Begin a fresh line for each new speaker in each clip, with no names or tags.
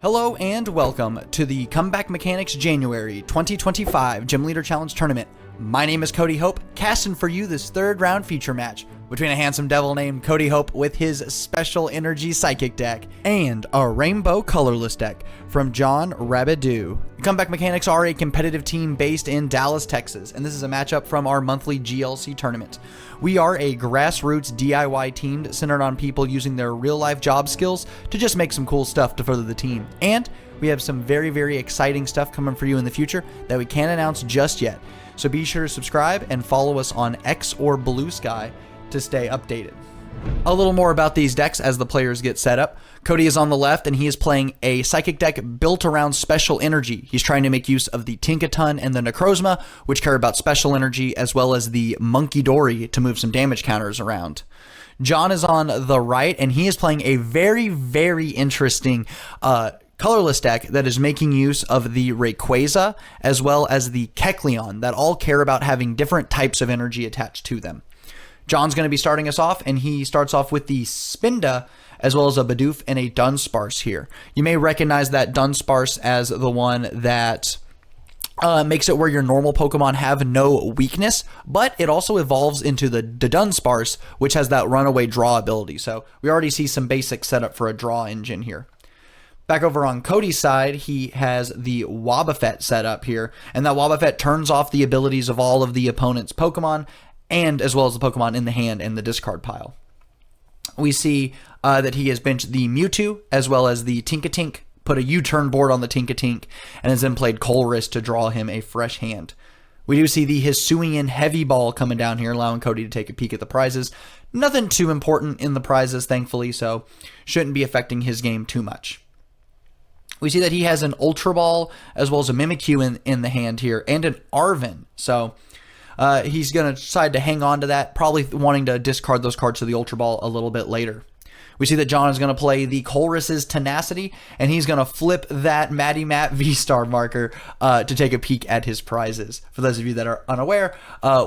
Hello and welcome to the Comeback Mechanics January 2025 Gym Leader Challenge Tournament. My name is Cody Hope, casting for you this third round feature match between a handsome devil named Cody Hope with his Special Energy Psychic deck and a Rainbow Colorless deck from John Rabideau. The Comeback Mechanics are a competitive team based in Dallas, Texas, and this is a matchup from our monthly GLC tournament. We are a grassroots DIY team centered on people using their real-life job skills to just make some cool stuff to further the team. And we have some very, very exciting stuff coming for you in the future that we can't announce just yet. So be sure to subscribe and follow us on X or Blue Sky to stay updated. A little more about these decks as the players get set up. Cody is on the left and he is playing a Psychic deck built around Special Energy. He's trying to make use of the Tinkaton and the Necrozma, which care about Special Energy, as well as the Monkey Dory to move some damage counters around. John is on the right and he is playing a very, very interesting colorless deck that is making use of the Rayquaza as well as the Kecleon that all care about having different types of energy attached to them. John's going to be starting us off, and he starts off with the Spinda, as well as a Bidoof and a Dunsparce here. You may recognize that Dunsparce as the one that makes it where your normal Pokemon have no weakness, but it also evolves into the Dunsparce, which has that runaway draw ability. So we already see some basic setup for a draw engine here. Back over on Cody's side, he has the Wobbuffet set up here, and that Wobbuffet turns off the abilities of all of the opponent's Pokemon, and as well as the Pokemon in the hand and the discard pile. We see that he has benched the Mewtwo as well as the Tinkatink, put a U-turn board on the Tinkatink, and has then played Colress to draw him a fresh hand. We do see the Hisuian Heavy Ball coming down here, allowing Cody to take a peek at the prizes. Nothing too important in the prizes, thankfully, so shouldn't be affecting his game too much. We see that he has an Ultra Ball as well as a Mimikyu in the hand here, and an Arven, so he's going to decide to hang on to that, probably wanting to discard those cards to the Ultra Ball a little bit later. We see that John is going to play the Colress's Tenacity, and he's going to flip that Matty Matt V-Star marker to take a peek at his prizes. For those of you that are unaware,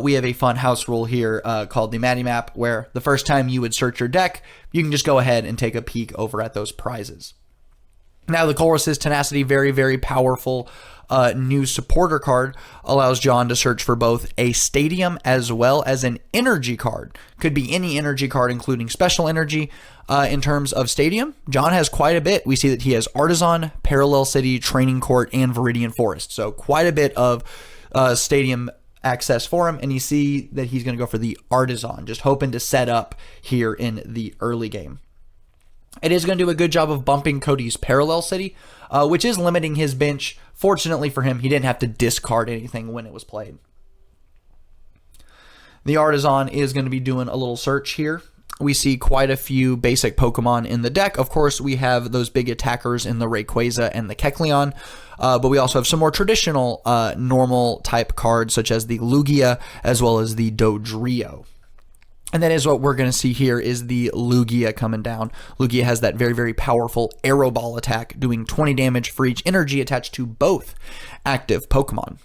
we have a fun house rule here called the Matty Map, where the first time you would search your deck, you can just go ahead and take a peek over at those prizes. Now, the Colress's Tenacity, very, very powerful new supporter card, allows John to search for both a Stadium as well as an Energy card. Could be any Energy card, including Special Energy. In terms of Stadium, John has quite a bit. We see that he has Artisan, Parallel City, Training Court, and Viridian Forest. So quite a bit of Stadium access for him, and you see that he's going to go for the Artisan, just hoping to set up here in the early game. It is going to do a good job of bumping Cody's Parallel City, which is limiting his bench. Fortunately for him, he didn't have to discard anything when it was played. The Artisan is going to be doing a little search here. We see quite a few basic Pokemon in the deck. Of course, we have those big attackers in the Rayquaza and the Kecleon, but we also have some more traditional normal type cards, such as the Lugia as well as the Dodrio. And that is what we're going to see here is the Lugia coming down. Lugia has that very, very powerful Aero Ball attack, doing 20 damage for each energy attached to both active Pokemon.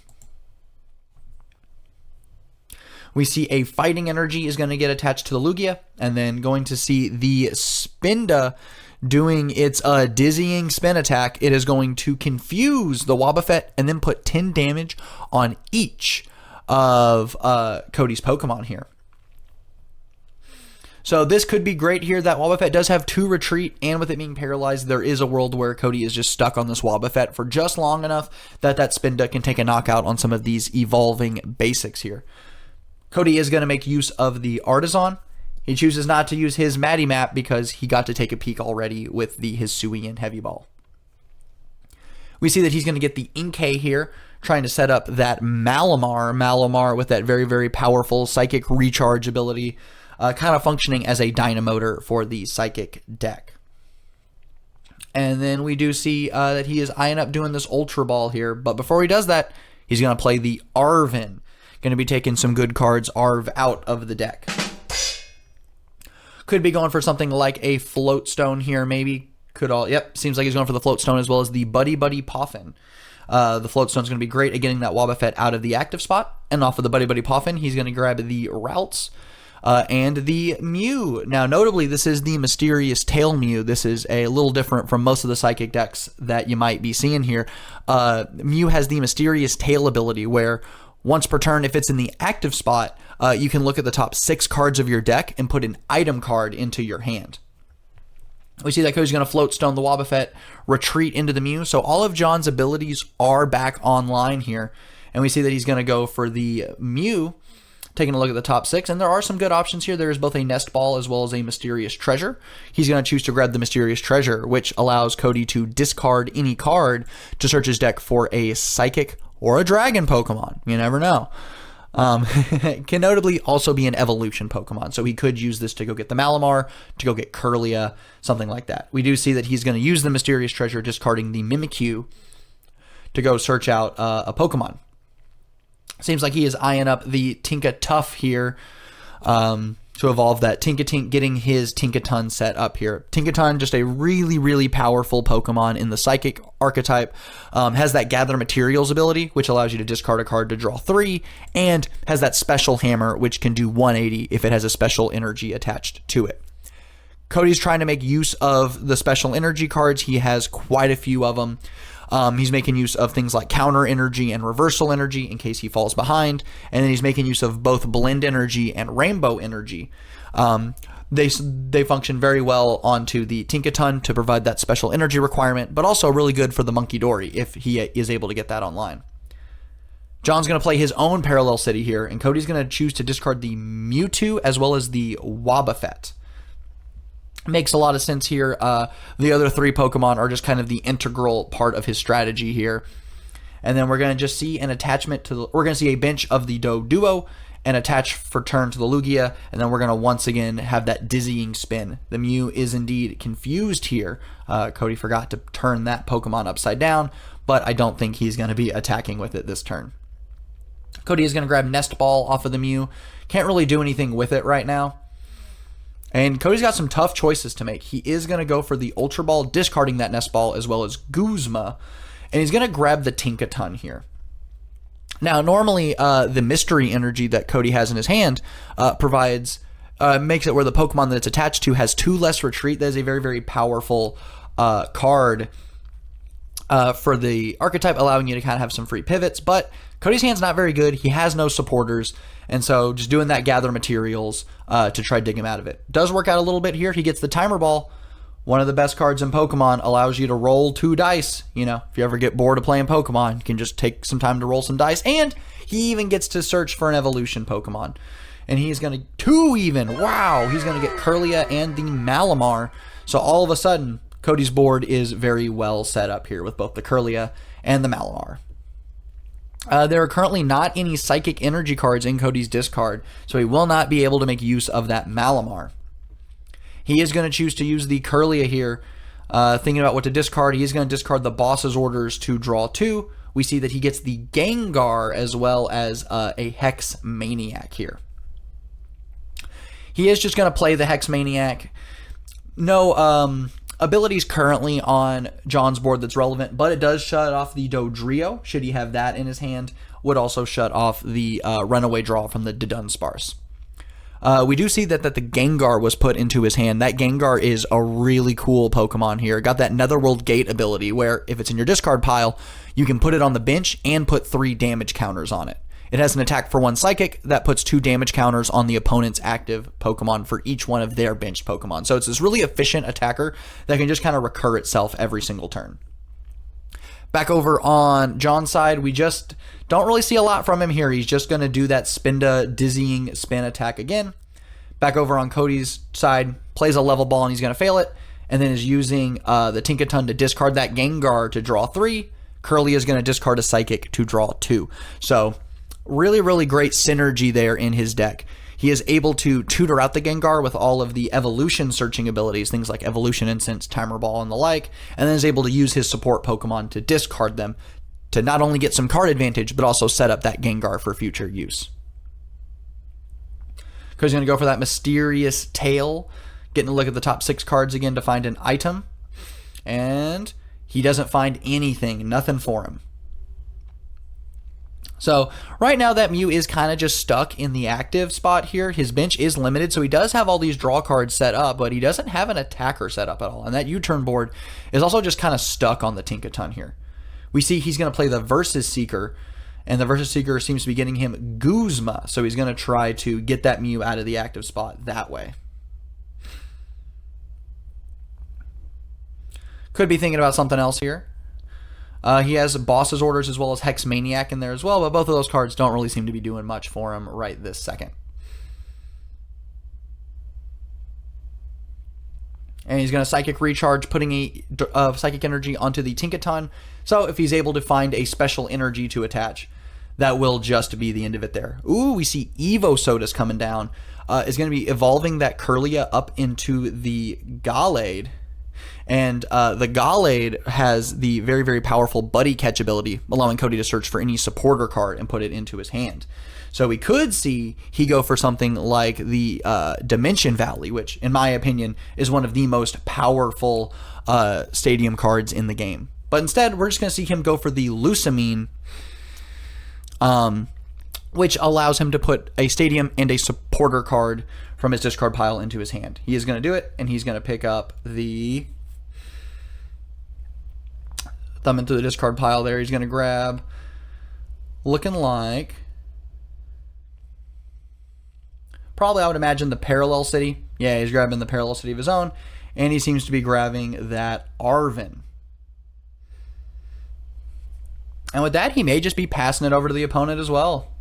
We see a Fighting Energy is going to get attached to the Lugia, and then going to see the Spinda doing its dizzying spin attack. It is going to confuse the Wobbuffet and then put 10 damage on each of Cody's Pokemon here. So this could be great here. That Wobbuffet does have 2 retreat, and with it being paralyzed, there is a world where Cody is just stuck on this Wobbuffet for just long enough that that Spinda can take a knockout on some of these evolving basics here. Cody is going to make use of the Artisan. He chooses not to use his Matty Map because he got to take a peek already with the Hisuian Heavy Ball. We see that he's going to get the Inkay here, trying to set up that Malamar with that very, very powerful Psychic Recharge ability, kind of functioning as a Dynamotor for the Psychic deck. And then we do see that he is eyeing up doing this Ultra Ball here, but before he does that, he's going to play the Arven. Going to be taking some good cards, Arv, out of the deck. Could be going for something like a Float Stone here, maybe. Seems like he's going for the Float Stone as well as the Buddy Poffin. The Float Stone is going to be great at getting that Wobbuffet out of the active spot. And off of the Buddy Poffin, he's going to grab the Routes, and the Mew. Now, notably, this is the Mysterious Tail Mew. This is a little different from most of the Psychic decks that you might be seeing here. Mew has the Mysterious Tail ability where once per turn, if it's in the active spot, you can look at the top 6 cards of your deck and put an item card into your hand. We see that Cody's going to Float Stone the Wobbuffet, retreat into the Mew. So all of John's abilities are back online here. And we see that he's going to go for the Mew, taking a look at the top 6. And there are some good options here. There is both a Nest Ball as well as a Mysterious Treasure. He's going to choose to grab the Mysterious Treasure, which allows Cody to discard any card to search his deck for a Psychic or a Dragon Pokemon. You never know. Can notably also be an evolution Pokemon. So he could use this to go get the Malamar, to go get Kecleon, something like that. We do see that he's going to use the Mysterious Treasure, discarding the Mimikyu to go search out a Pokemon. Seems like he is eyeing up the Tinkatuff here to evolve that Tinkatink, getting his Tinkaton set up here. Tinkaton, just a really, really powerful Pokemon in the Psychic archetype. Has that Gather Materials ability, which allows you to discard a card to draw 3, and has that Special Hammer, which can do 180 if it has a special energy attached to it. Cody's trying to make use of the special energy cards. He has quite a few of them. He's making use of things like counter energy and reversal energy in case he falls behind. And then he's making use of both blend energy and rainbow energy. They function very well onto the Tinkaton to provide that special energy requirement, but also really good for the Monkey Dory if he is able to get that online. John's going to play his own Parallel City here, and Cody's going to choose to discard the Mewtwo as well as the Wobbuffet. Makes a lot of sense here. The other 3 Pokemon are just kind of the integral part of his strategy here. And then we're going to just see an attachment to we're going to see a bench of the Doduo and attach for turn to the Lugia. And then we're going to once again have that dizzying spin. The Mew is indeed confused here. Cody forgot to turn that Pokemon upside down, but I don't think he's going to be attacking with it this turn. Cody is going to grab Nest Ball off of the Mew. Can't really do anything with it right now. And Cody's got some tough choices to make. He is going to go for the Ultra Ball, discarding that Nest Ball as well as Guzma. And he's going to grab the Tinkaton here. Now, normally, the Mystery Energy that Cody has in his hand makes it where the Pokemon that it's attached to has 2 less retreat. That is a very, very powerful card for the archetype, allowing you to kind of have some free pivots. But Cody's hand's not very good. He has no supporters. And so just doing that Gather Materials to try to dig him out of it. Does work out a little bit here. He gets the Timer Ball. One of the best cards in Pokemon, allows you to roll 2 dice. You know, if you ever get bored of playing Pokemon, you can just take some time to roll some dice. And he even gets to search for an evolution Pokemon. And he's going to 2 even. Wow. He's going to get Kecleon and the Malamar. So all of a sudden, Cody's board is very well set up here with both the Kecleon and the Malamar. There are currently not any Psychic Energy cards in Cody's discard, so he will not be able to make use of that Malamar. He is going to choose to use the Kecleon here, thinking about what to discard. He is going to discard the Boss's Orders to draw 2. We see that he gets the Gengar as well as a Hex Maniac here. He is just going to play the Hex Maniac. No abilities currently on John's board that's relevant, but it does shut off the Dodrio, should he have that in his hand. Would also shut off the Runaway Draw from the Dunsparce. We do see that the Gengar was put into his hand. That Gengar is a really cool Pokemon here. Got that Netherworld Gate ability where if it's in your discard pile, you can put it on the bench and put 3 damage counters on it. It has an attack for 1 Psychic that puts 2 damage counters on the opponent's active Pokemon for each one of their benched Pokemon. So it's this really efficient attacker that can just kind of recur itself every single turn. Back over on John's side, we just don't really see a lot from him here. He's just going to do that Spinda dizzying spin attack again. Back over on Cody's side, plays a level ball and he's going to fail it. And then is using the Tinkaton to discard that Gengar to draw 3. Kecleon is going to discard a Psychic to draw 2. So really, really great synergy there in his deck. He is able to tutor out the Gengar with all of the evolution searching abilities, things like Evolution Incense, Timer Ball, and the like, and then is able to use his support Pokemon to discard them to not only get some card advantage, but also set up that Gengar for future use. Cody's going to go for that Mysterious Tail, getting a look at the top 6 cards again to find an item, and he doesn't find anything, nothing for him. So right now that Mew is kind of just stuck in the active spot here. His bench is limited, so he does have all these draw cards set up, but he doesn't have an attacker set up at all. And that U-turn board is also just kind of stuck on the Tinkaton here. We see he's going to play the Versus Seeker, and the Versus Seeker seems to be getting him Guzma, so he's going to try to get that Mew out of the active spot that way. Could be thinking about something else here. He has Boss's Orders as well as Hex Maniac in there as well, but both of those cards don't really seem to be doing much for him right this second. And he's going to Psychic Recharge, putting a Psychic Energy onto the Tinkaton. So if he's able to find a special energy to attach, that will just be the end of it there. Ooh, we see Evo Sodas coming down. Is going to be evolving that Kecleon up into the Gallade. And the Gallade has the very, very powerful Buddy Catch ability, allowing Cody to search for any supporter card and put it into his hand. So we could see he go for something like the Dimension Valley, which, in my opinion, is one of the most powerful stadium cards in the game. But instead, we're just going to see him go for the Lusamine, which allows him to put a stadium and a supporter card from his discard pile into his hand. He is going to do it, and he's going to pick up the thumb into the discard pile there. He's going to grab, looking like, probably I would imagine the Parallel City. Yeah, he's grabbing the Parallel City of his own, and he seems to be grabbing that Arven. And with that, he may just be passing it over to the opponent as well.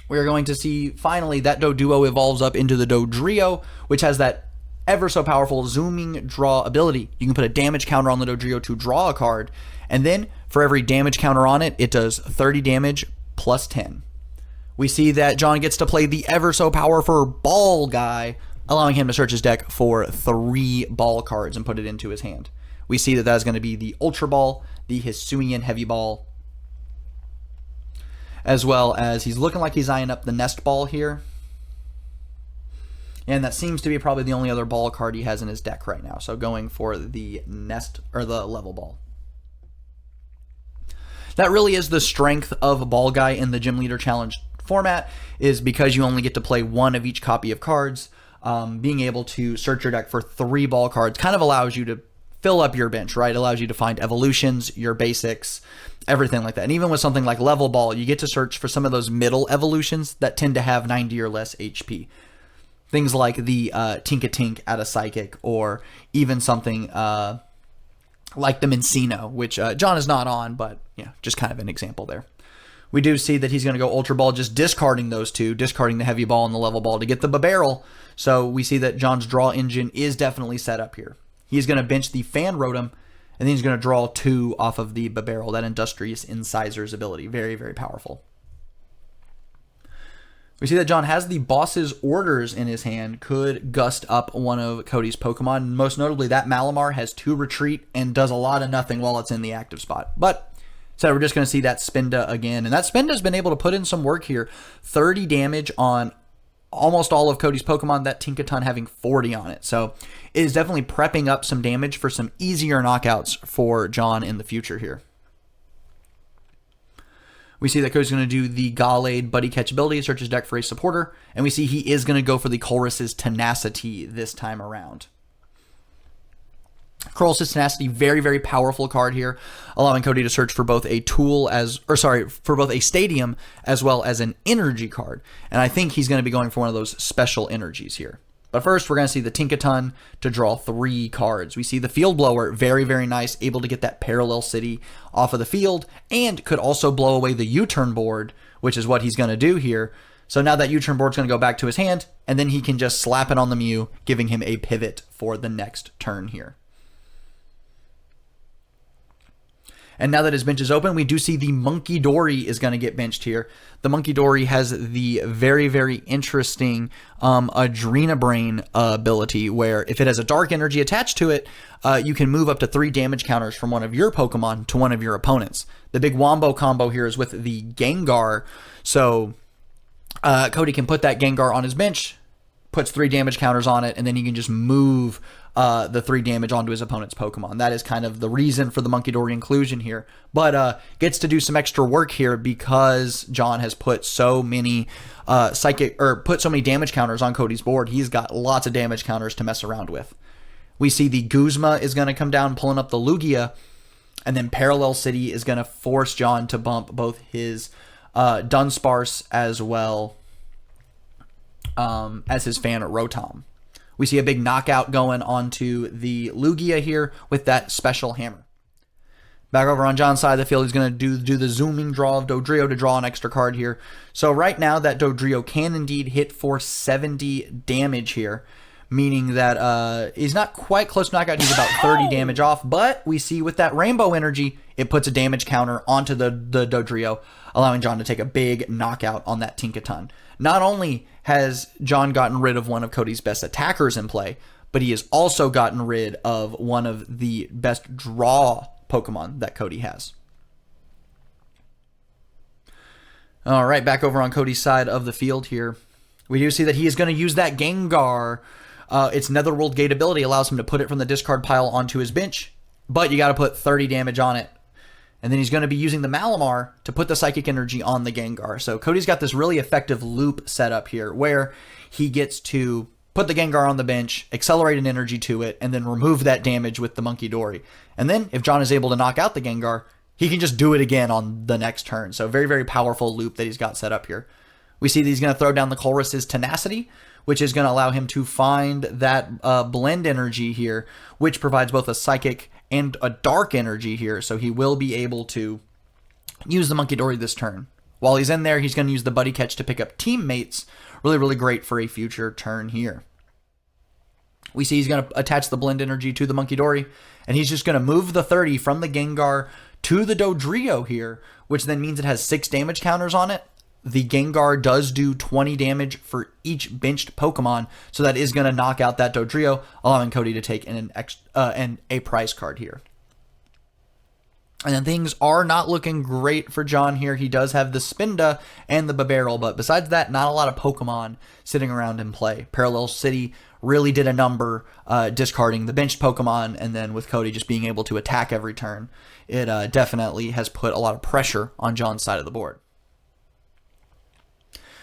We're going to see, finally, that Doduo evolves up into the Dodrio, which has that ever so powerful zooming draw ability. You can put a damage counter on the Dodrio to draw a card, and then for every damage counter on it, it does 30 damage plus 10. We see that John gets to play the ever so powerful Ball guy, allowing him to search his deck for 3 ball cards and put it into his hand. We see that is going to be the Ultra Ball, the Hisuian Heavy Ball, as well as he's looking like he's eyeing up the Nest Ball here. And that seems to be probably the only other ball card he has in his deck right now. So going for the Nest, or the Level Ball. That really is the strength of a Ball Guy in the Gym Leader Challenge format, is because you only get to play 1 of each copy of cards. Being able to search your deck for 3 ball cards kind of allows you to fill up your bench, right? It allows you to find evolutions, your basics, everything like that. And even with something like Level Ball, you get to search for some of those middle evolutions that tend to have 90 or less HP. Things like the Tinkatink out of Psychic, or even something like the Mincino, which John is not on, but yeah, just kind of an example there. We do see that he's going to go Ultra Ball, just discarding those 2, discarding the Heavy Ball and the Level Ball to get the Barrel. So we see that John's draw engine is definitely set up here. He's going to bench the Fan Rotom, and then he's going to draw 2 off of the Barrel, that Industrious Incisors ability. Very, very powerful. We see that John has the Boss's Orders in his hand, could gust up one of Cody's Pokemon. Most notably, that Malamar has 2 Retreat and does a lot of nothing while it's in the active spot. But so we're just going to see that Spinda again. And that Spinda's been able to put in some work here. 30 damage on almost all of Cody's Pokemon, that Tinkaton having 40 on it. So it is definitely prepping up some damage for some easier knockouts for John in the future here. We see that Cody's going to do the Gallade Buddy Catch ability, search his deck for a supporter, and we see he is going to go for the Colress's Tenacity this time around. Colress's Tenacity, very, very powerful card here, allowing Cody to search for both a for both a stadium as well as an energy card. And I think he's going to be going for one of those special energies here. But first, we're going to see the Tinkaton to draw 3 cards. We see the Field Blower, very, very nice, able to get that Parallel City off of the field, and could also blow away the U-turn board, which is what he's going to do here. So now that U-turn board's going to go back to his hand, and then he can just slap it on the Mew, giving him a pivot for the next turn here. And now that his bench is open, we do see the Monkey Dory is going to get benched here. The Monkey Dory has the very, very interesting Adrena Brain ability, where if it has a dark energy attached to it, you can move up to 3 damage counters from one of your Pokemon to one of your opponents. The big Wombo combo here is with the Gengar, so Cody can put that Gengar on his bench, puts 3 damage counters on it, and then he can just move the 3 damage onto his opponent's Pokemon. That is kind of the reason for the Monkidori inclusion here. But gets to do some extra work here because John has put so many put so many damage counters on Cody's board. He's got lots of damage counters to mess around with. We see the Guzma is going to come down, pulling up the Lugia, and then Parallel City is going to force John to bump both his Dunsparce as well as his fan Rotom. We see a big knockout going onto the Lugia here with that special hammer. Back over on John's side of the field, he's going to do the zooming draw of Dodrio to draw an extra card here. So right now that Dodrio can indeed hit for 70 damage here, meaning that he's not quite close to knockout. He's about 30 damage off, but we see with that Rainbow Energy, it puts a damage counter onto the Dodrio, allowing John to take a big knockout on that Tinkaton. Not only has John gotten rid of one of Cody's best attackers in play, but he has also gotten rid of one of the best draw Pokemon that Cody has. All right, back over on Cody's side of the field here. We do see that he is going to use that Gengar. Its Netherworld Gate ability allows him to put it from the discard pile onto his bench, but you got to put 30 damage on it. And then he's going to be using the Malamar to put the Psychic Energy on the Gengar. So Cody's got this really effective loop set up here where he gets to put the Gengar on the bench, accelerate an energy to it, and then remove that damage with the Monkidori. And then if John is able to knock out the Gengar, he can just do it again on the next turn. So very, very powerful loop that he's got set up here. We see that he's going to throw down the Colress's Tenacity, which is going to allow him to find that blend energy here, which provides both a psychic and a dark energy here. So he will be able to use the Monkidori this turn. While he's in there, he's going to use the Buddy Catch to pick up teammates. Really, really great for a future turn here. We see he's going to attach the blend energy to the Monkidori, and he's just going to move the 30 from the Gengar to the Dodrio here, which then means it has 6 damage counters on it. The Gengar does do 20 damage for each benched Pokemon, so that is going to knock out that Dodrio, allowing Cody to take a prize card here. And then things are not looking great for John here. He does have the Spinda and the Babarrel, but besides that, not a lot of Pokemon sitting around in play. Parallel City really did a number discarding the benched Pokemon, and then with Cody just being able to attack every turn, it definitely has put a lot of pressure on John's side of the board.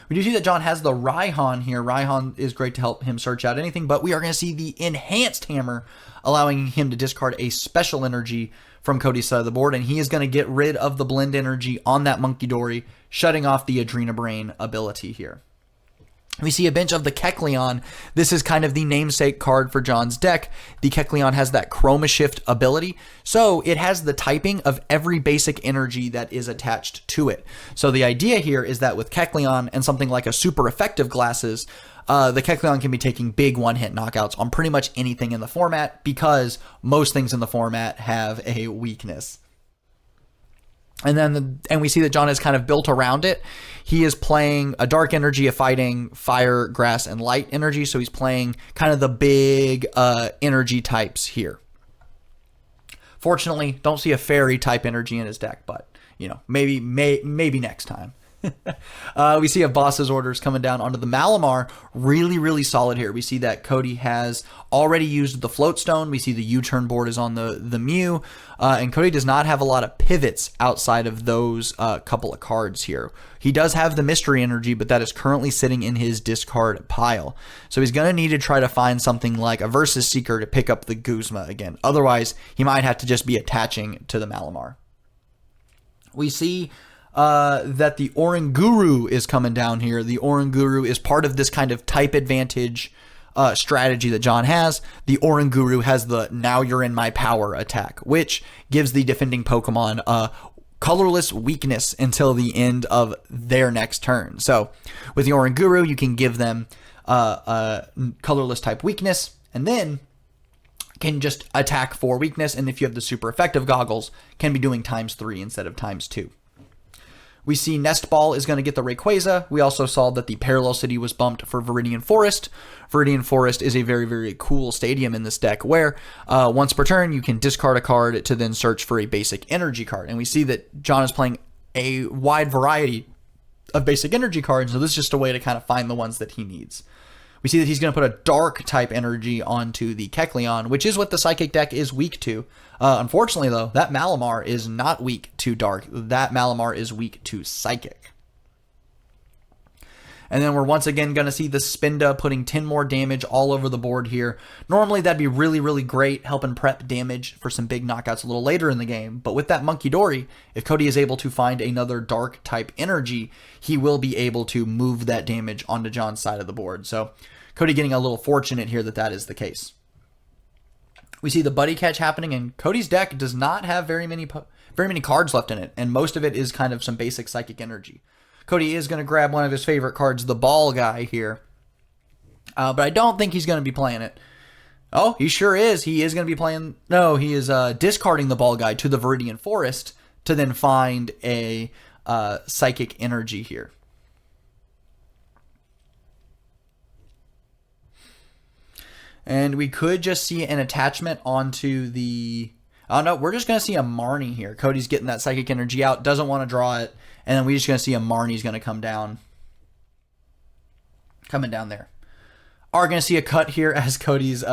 We do see that John has the Raihan here. Raihan is great to help him search out anything, but we are going to see the Enhanced Hammer, allowing him to discard a special energy from Cody's side of the board, and he is going to get rid of the blend energy on that Monkidori, shutting off the Adrenabrain ability here. We see a bench of the Kecleon. This is kind of the namesake card for John's deck. The Kecleon has that Chromashift ability, so it has the typing of every basic energy that is attached to it. So the idea here is that with Kecleon and something like a Supereffective Glasses, the Kecleon can be taking big one-hit knockouts on pretty much anything in the format because most things in the format have a weakness. And we see that John has kind of built around it. He is playing a dark energy, a fighting, fire, grass, and light energy. So he's playing kind of the big energy types here. Fortunately, don't see a fairy type energy in his deck, but maybe next time. We see a Boss's Orders coming down onto the Malamar. Really, really solid here. We see that Cody has already used the Float Stone. We see the U-turn board is on the Mew. And Cody does not have a lot of pivots outside of those couple of cards here. He does have the Mystery Energy, but that is currently sitting in his discard pile. So he's going to need to try to find something like a Versus Seeker to pick up the Guzma again. Otherwise, he might have to just be attaching to the Malamar. We see that the Oranguru is coming down here. The Oranguru is part of this kind of type advantage strategy that John has. The Oranguru has the Now You're in My Power attack, which gives the defending Pokemon a colorless weakness until the end of their next turn. So with the Oranguru, you can give them a colorless type weakness, and then can just attack for weakness. And if you have the super effective goggles, can be doing ×3 instead of ×2. We see Nest Ball is going to get the Rayquaza. We also saw that the Parallel City was bumped for Viridian Forest. Viridian Forest is a very, very cool stadium in this deck where once per turn you can discard a card to then search for a basic energy card. And we see that John is playing a wide variety of basic energy cards, so this is just a way to kind of find the ones that he needs. We see that he's going to put a dark type energy onto the Kecleon, which is what the Psychic deck is weak to. Unfortunately, though, that Malamar is not weak to dark. That Malamar is weak to Psychic. And then we're once again going to see the Spinda putting 10 more damage all over the board here. Normally, that'd be really, really great, helping prep damage for some big knockouts a little later in the game. But with that Monkey Dory, if Cody is able to find another dark type energy, he will be able to move that damage onto John's side of the board. So Cody getting a little fortunate here that that is the case. We see the Buddy Catch happening, and Cody's deck does not have very many cards left in it, and most of it is kind of some basic Psychic energy. Cody is going to grab one of his favorite cards, the Ball Guy here. But I don't think he's going to be playing it. Oh, he sure is. He is going to be playing... No, he is discarding the Ball Guy to the Viridian Forest to then find a Psychic energy here. And we could just see an attachment onto the... Oh, no, we're just going to see a Marnie here. Cody's getting that Psychic energy out, doesn't want to draw it. And then we're just going to see a Marnie's going to come down. Coming down there. Are going to see a cut here as Cody's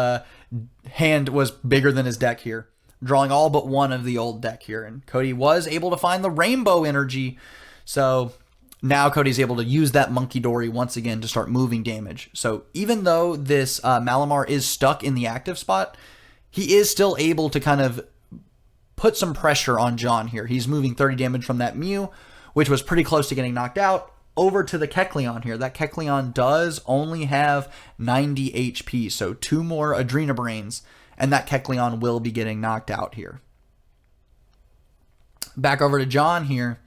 hand was bigger than his deck here. Drawing all but one of the old deck here. And Cody was able to find the Rainbow energy. So now Cody's able to use that Monkey Dory once again to start moving damage. So even though this Malamar is stuck in the active spot, he is still able to kind of put some pressure on John here. He's moving 30 damage from that Mew, which was pretty close to getting knocked out, over to the Kecleon here. That Kecleon does only have 90 HP, so 2 more Adrena Brains, and that Kecleon will be getting knocked out here. Back over to John here.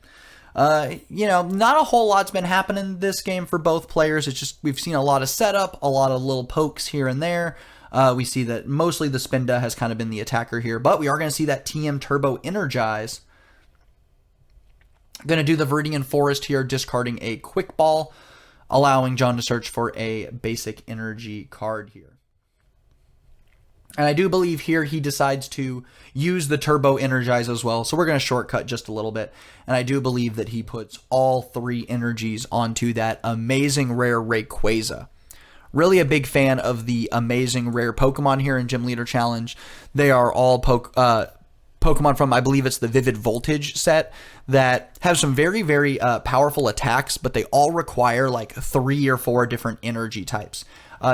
Not a whole lot's been happening this game for both players. It's just we've seen a lot of setup, a lot of little pokes here and there. We see that mostly the Spinda has kind of been the attacker here, but we are going to see that TM Turbo Energize. Going to do the Viridian Forest here, discarding a Quick Ball, allowing John to search for a basic energy card here. And I do believe here he decides to use the Turbo Energize as well, so we're going to shortcut just a little bit. And I do believe that he puts all 3 energies onto that amazing rare Rayquaza. Really a big fan of the amazing rare Pokemon here in Gym Leader Challenge. They are all Pokemon from, I believe it's the Vivid Voltage set, that have some very, very powerful attacks, but they all require like 3 or 4 different energy types.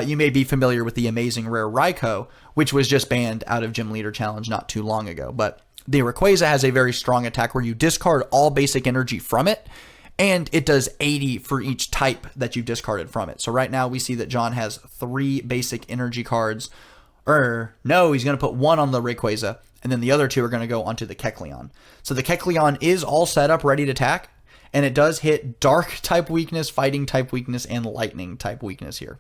You may be familiar with the amazing rare Raikou, which was just banned out of Gym Leader Challenge not too long ago. But the Rayquaza has a very strong attack where you discard all basic energy from it, and it does 80 for each type that you discarded from it. So right now we see that John has 3 basic energy cards. No, he's going to put 1 on the Rayquaza, and then the other 2 are going to go onto the Kecleon. So the Kecleon is all set up, ready to attack, and it does hit Dark type weakness, Fighting type weakness, and Lightning type weakness here.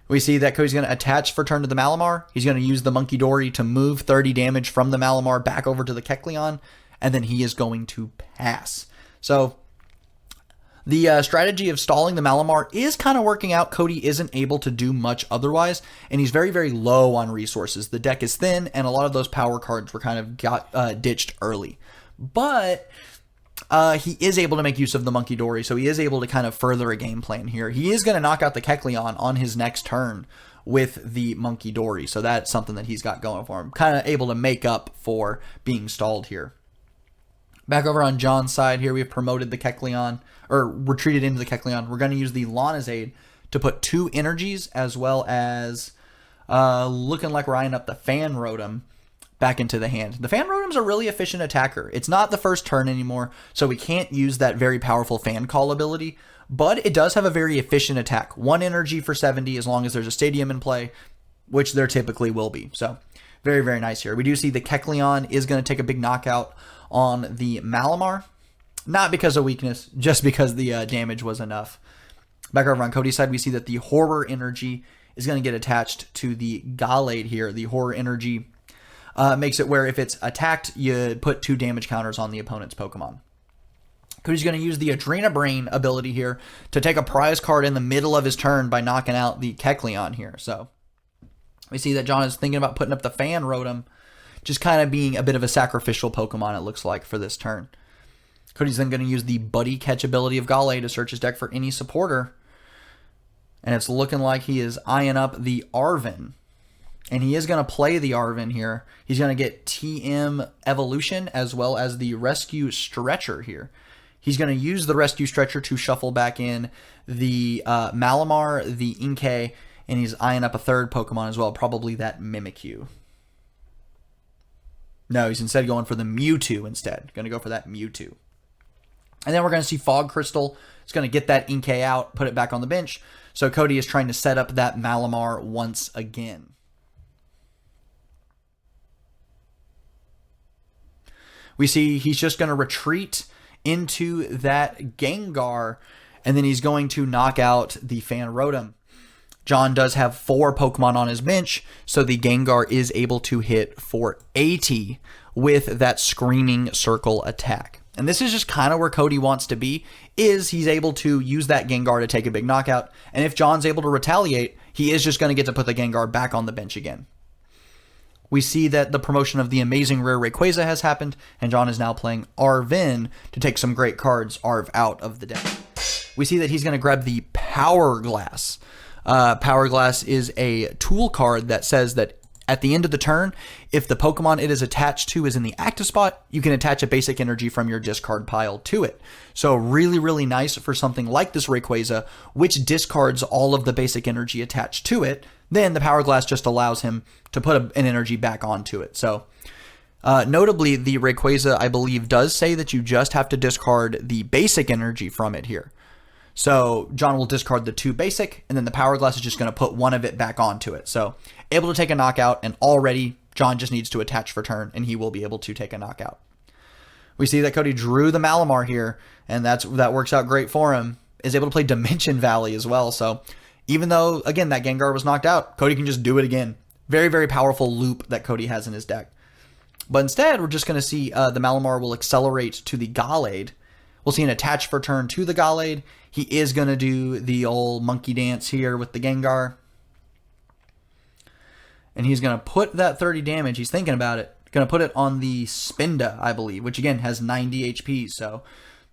We see that Cody's going to attach for turn to the Malamar. He's going to use the Monkey Dory to move 30 damage from the Malamar back over to the Kecleon, and then he is going to pass. So the strategy of stalling the Malamar is kind of working out. Cody isn't able to do much otherwise, and he's very, very low on resources. The deck is thin, and a lot of those power cards were kind of ditched early. But he is able to make use of the Monkey Dory, so he is able to kind of further a game plan here. He is going to knock out the Kecleon on his next turn with the Monkey Dory, so that's something that he's got going for him. Kind of able to make up for being stalled here. Back over on John's side here, we have promoted the Kecleon, or retreated into the Kecleon. We're going to use the Lonazade to put 2 energies, as well as looking like we're eyeing up the Fan Rotom back into the hand. The Fan Rotom's a really efficient attacker. It's not the first turn anymore, so we can't use that very powerful Fan Call ability, but it does have a very efficient attack. 1 energy for 70 as long as there's a stadium in play, which there typically will be. So very, very nice here. We do see the Kecleon is going to take a big knockout on the Malamar. Not because of weakness, just because the damage was enough. Back over on Cody's side, we see that the Horror Energy is going to get attached to the Gallade here. The Horror Energy makes it where if it's attacked, you put 2 damage counters on the opponent's Pokemon. Cody's going to use the Adrena Brain ability here to take a prize card in the middle of his turn by knocking out the Kecleon here. So we see that John is thinking about putting up the Fan Rotom, just kind of being a bit of a sacrificial Pokemon, it looks like, for this turn. Cody's then going to use the Buddy Catch ability of Gallade to search his deck for any supporter. And it's looking like he is eyeing up the Arven. And he is going to play the Arven here. He's going to get TM Evolution as well as the Rescue Stretcher here. He's going to use the Rescue Stretcher to shuffle back in the Malamar, the Inkay, and he's eyeing up a third Pokemon as well, probably that Mimikyu. No, he's instead going for the Mewtwo instead. Going to go for that Mewtwo. And then we're going to see Fog Crystal. It's going to get that Inkay out, put it back on the bench. So Cody is trying to set up that Malamar once again. We see he's just going to retreat into that Gengar, and then he's going to knock out the Fanrotom. John does have 4 Pokemon on his bench, so the Gengar is able to hit for 80 with that Screaming Circle attack. And this is just kind of where Cody wants to be, is he's able to use that Gengar to take a big knockout, and if John's able to retaliate, he is just going to get to put the Gengar back on the bench again. We see that the promotion of the amazing rare Rayquaza has happened, and John is now playing Arven to take some great cards Arv out of the deck. We see that he's going to grab the Power Glass. Power Glass is a tool card that says that at the end of the turn, if the Pokemon it is attached to is in the active spot, you can attach a basic energy from your discard pile to it. So really, really nice for something like this Rayquaza, which discards all of the basic energy attached to it. Then the Power Glass just allows him to put an energy back onto it. So notably, the Rayquaza, I believe, does say that you just have to discard the basic energy from it here. So John will discard the 2 basic, and then the Power Glass is just going to put 1 of it back onto it. So able to take a knockout, and already John just needs to attach for turn, and he will be able to take a knockout. We see that Cody drew the Malamar here, and that works out great for him. Is able to play Dimension Valley as well. So even though, again, that Gengar was knocked out, Cody can just do it again. Very, very powerful loop that Cody has in his deck. But instead, we're just going to see the Malamar will accelerate to the Gallade. We'll see an attach for turn to the Gallade. He is going to do the old monkey dance here with the Gengar. And he's going to put that 30 damage. He's thinking about it. Going to put it on the Spinda, I believe, which again has 90 HP. So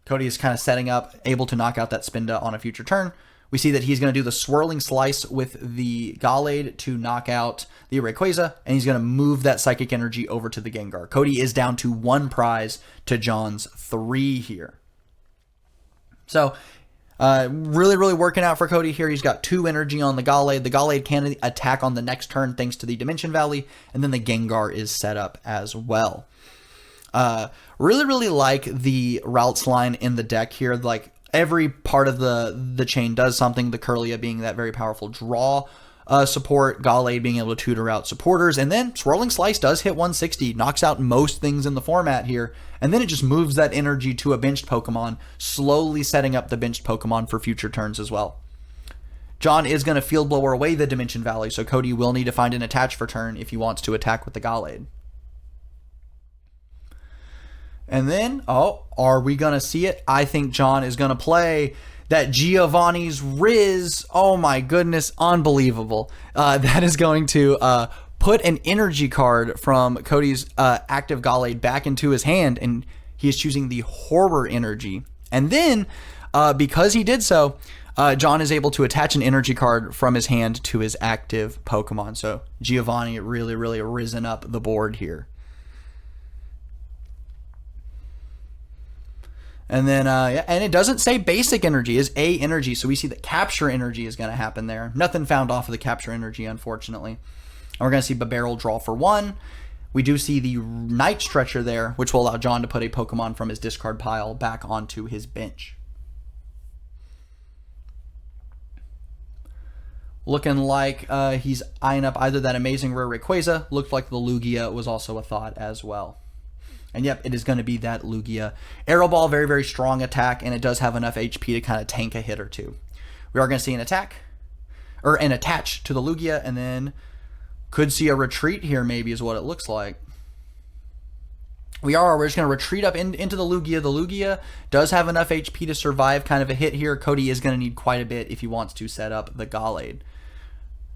Cody is kind of setting up, able to knock out that Spinda on a future turn. We see that he's going to do the Swirling Slice with the Gallade to knock out the Rayquaza, and he's going to move that Psychic Energy over to the Gengar. Cody is down to 1 prize to John's 3 here. So, really, really working out for Cody here. He's got 2 energy on the Gallade. The Gallade can attack on the next turn thanks to the Dimension Valley, and then the Gengar is set up as well. Really, really like the routes line in the deck here. Like, every part of the chain does something. The Kirlia being that very powerful draw support, Gallade being able to tutor out supporters, and then Swirling Slice does hit 160, knocks out most things in the format here, and then it just moves that energy to a benched Pokemon, slowly setting up the benched Pokemon for future turns as well. John is going to Field Blower away the Dimension Valley, so Cody will need to find an attach for turn if he wants to attack with the Gallade. And then, are we going to see it? I think John is going to play that Giovanni's Riz. Oh my goodness, unbelievable. That is going to put an energy card from Cody's active Gallade back into his hand, and he is choosing the Horror Energy. And then, because he did so, John is able to attach an energy card from his hand to his active Pokemon. So Giovanni really, really risen up the board here. And then, and it doesn't say basic energy, it's A energy. So we see that capture energy is going to happen there. Nothing found off of the capture energy, unfortunately. And we're going to see Barrel draw for 1. We do see the Night Stretcher there, which will allow John to put a Pokemon from his discard pile back onto his bench. Looking like he's eyeing up either that amazing rare Rayquaza. Looked like the Lugia was also a thought as well. And yep, it is going to be that Lugia. Arrow Ball, very, very strong attack, and it does have enough HP to kind of tank a hit or two. We are going to see an attack, or an attach to the Lugia, and then could see a retreat here maybe is what it looks like. We're just going to retreat up into the Lugia. The Lugia does have enough HP to survive kind of a hit here. Cody is going to need quite a bit if he wants to set up the Gallade.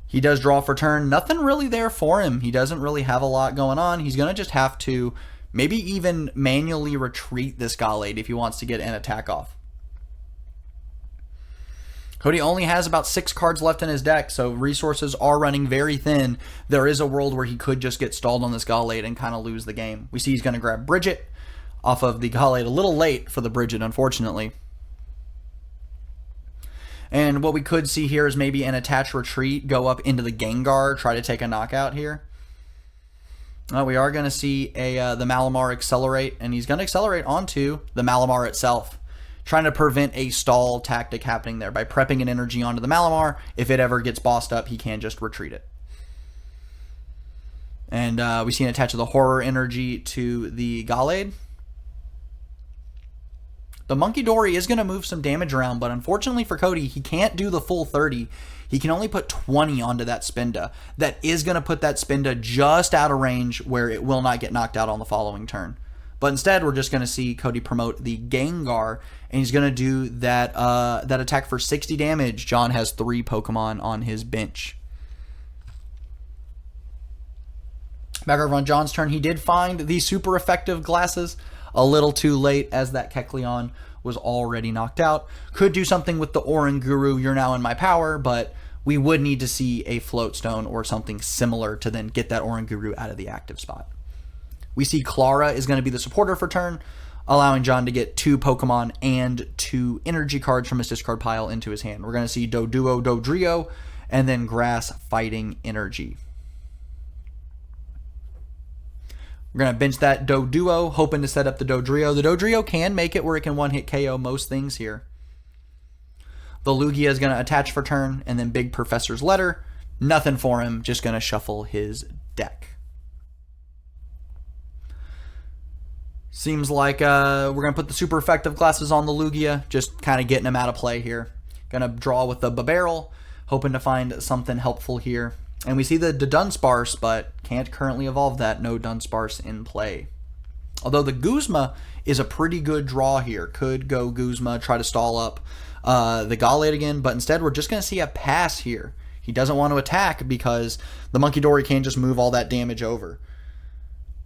He does draw for turn. Nothing really there for him. He doesn't really have a lot going on. He's going to just have to maybe even manually retreat this Gallade if he wants to get an attack off. Cody only has about 6 cards left in his deck, so resources are running very thin. There is a world where he could just get stalled on this Gallade and kind of lose the game. We see he's going to grab Bridget off of the Gallade, a little late for the Bridget, unfortunately. And what we could see here is maybe an attached retreat, go up into the Gengar, try to take a knockout here. We are going to see the Malamar accelerate, and he's going to accelerate onto the Malamar itself, trying to prevent a stall tactic happening there by prepping an energy onto the Malamar. If it ever gets bossed up, he can just retreat it. And we see an attach of the Horror energy to the Gallade. The Monkey Dory is going to move some damage around, but unfortunately for Cody, he can't do the full 30. He can only put 20 onto that Spinda. That is going to put that Spinda just out of range where it will not get knocked out on the following turn. But instead, we're just going to see Cody promote the Gengar, and he's going to do that that attack for 60 damage. John has 3 Pokemon on his bench. Back over on John's turn, he did find the Supereffective Glasses a little too late as that Kecleon was already knocked out. Could do something with the Oranguru, you're now in my power, but we would need to see a Float Stone or something similar to then get that Oranguru out of the active spot. We see Clara is going to be the supporter for turn, allowing John to get 2 Pokemon and 2 energy cards from his discard pile into his hand. We're going to see Doduo, Dodrio, and then Grass Fighting Energy. We're going to bench that Doduo, hoping to set up the Dodrio. The Dodrio can make it where it can one-hit KO most things here. The Lugia is going to attach for turn, and then Big Professor's Letter. Nothing for him, just going to shuffle his deck. Seems like we're going to put the Super Effective Glasses on the Lugia, just kind of getting him out of play here. Going to draw with the Barrel, hoping to find something helpful here. And we see the Dunsparce, but can't currently evolve that. No Dunsparce in play. Although the Guzma is a pretty good draw here. Could go Guzma, try to stall up the Gallade again, but instead we're just going to see a pass here. He doesn't want to attack because the Monkey Dory can't just move all that damage over.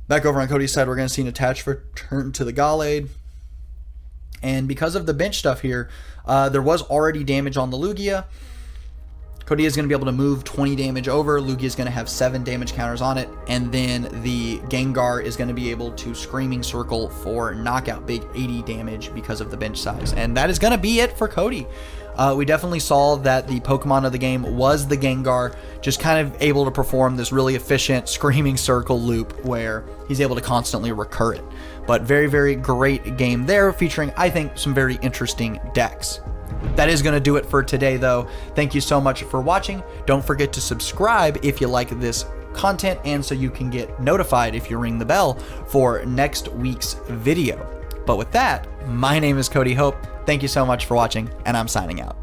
Back over on Cody's side, we're going to see an attach for turn to the Gallade. And because of the bench stuff here, there was already damage on the Lugia. Cody is going to be able to move 20 damage over. Lugia is going to have 7 damage counters on it. And then the Gengar is going to be able to Screaming Circle for knockout, big 80 damage because of the bench size. And that is going to be it for Cody. We definitely saw that the Pokemon of the game was the Gengar, just kind of able to perform this really efficient Screaming Circle loop where he's able to constantly recur it. But very, very great game there, featuring, I think, some very interesting decks. That is going to do it for today, though. Thank you so much for watching. Don't forget to subscribe if you like this content, and so you can get notified if you ring the bell for next week's video. But with that, my name is Cody Hope. Thank you so much for watching, and I'm signing out.